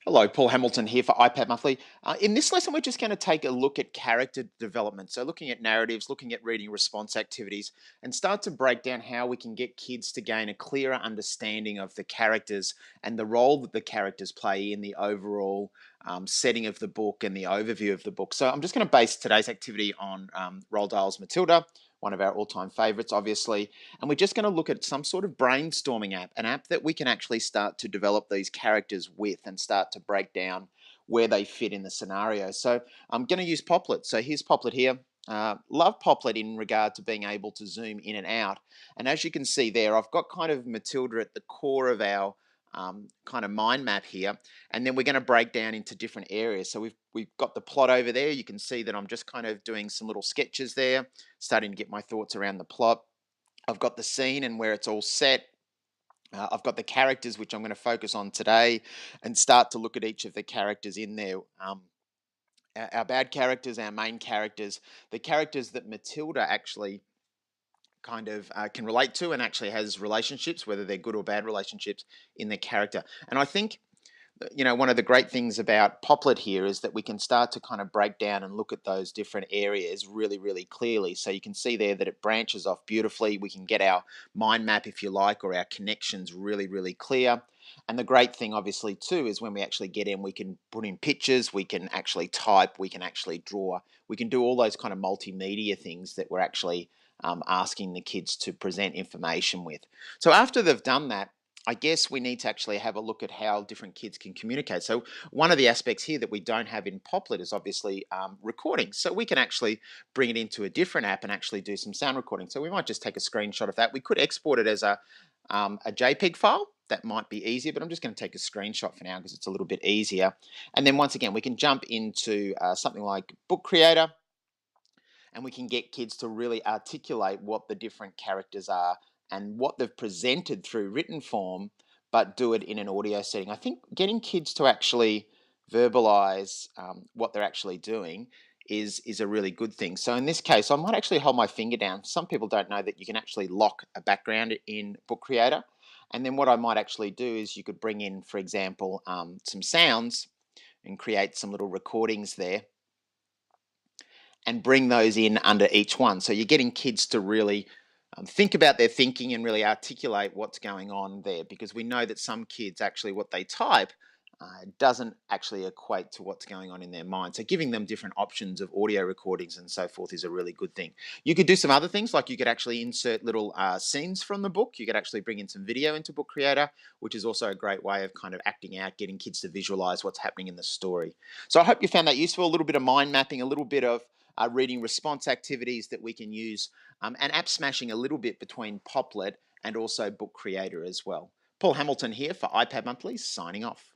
Hello, Paul Hamilton here for iPad Monthly. In this lesson, we're just going to take a look at character development. So, looking at narratives, looking at reading response activities, and start to break down how we can get kids to gain a clearer understanding of the characters and the role that the characters play in the overall setting of the book and the overview of the book. So, I'm just going to base today's activity on Roald Dahl's Matilda, one of our all-time favorites, obviously. And we're just going to look at some sort of brainstorming app, an app that we can actually start to develop these characters with and start to break down where they fit in the scenario. So I'm going to use Popplet. So here's Popplet here. Love Popplet in regard to being able to zoom in and out. And as you can see there, I've got kind of Matilda at the core of our kind of mind map here, and then we're going to break down into different areas. So we've got the plot over there. You can see that I'm just kind of doing some little sketches there, starting to get my thoughts around the plot. I've got the scene and where it's all set. I've got the characters, which I'm going to focus on today, and start to look at each of the characters in there. Our bad characters, our main characters, the characters that Matilda actually kind of can relate to and actually has relationships, whether they're good or bad relationships in their character. And I think, one of the great things about Popplet here is that we can start to kind of break down and look at those different areas really, really clearly. So you can see there that it branches off beautifully. We can get our mind map, if you like, or our connections really, really clear. And the great thing, obviously, too, is when we actually get in, we can put in pictures, we can actually type, we can actually draw, we can do all those kind of multimedia things that we're actually asking the kids to present information with. So after they've done that, I guess we need to actually have a look at how different kids can communicate. So one of the aspects here that we don't have in Popplet is obviously recording. So we can actually bring it into a different app and actually do some sound recording. So we might just take a screenshot of that. We could export it as a JPEG file. That might be easier, but I'm just going to take a screenshot for now because it's a little bit easier. And then once again, we can jump into something like Book Creator, and we can get kids to really articulate what the different characters are and what they've presented through written form, but do it in an audio setting. I think getting kids to actually verbalize what they're actually doing is a really good thing. So in this case, I might actually hold my finger down. Some people don't know that you can actually lock a background in Book Creator. And then what I might actually do is you could bring in, for example, some sounds and create some little recordings there and bring those in under each one. So you're getting kids to really think about their thinking and really articulate what's going on there, because we know that some kids actually what they type doesn't actually equate to what's going on in their mind. So giving them different options of audio recordings and so forth is a really good thing. You could do some other things, like you could actually insert little scenes from the book. You could actually bring in some video into Book Creator, which is also a great way of kind of acting out, getting kids to visualize what's happening in the story. So I hope you found that useful. A little bit of mind mapping, a little bit of reading response activities that we can use, and app smashing a little bit between Popplet and also Book Creator as well. Paul Hamilton here for iPad Monthly, signing off.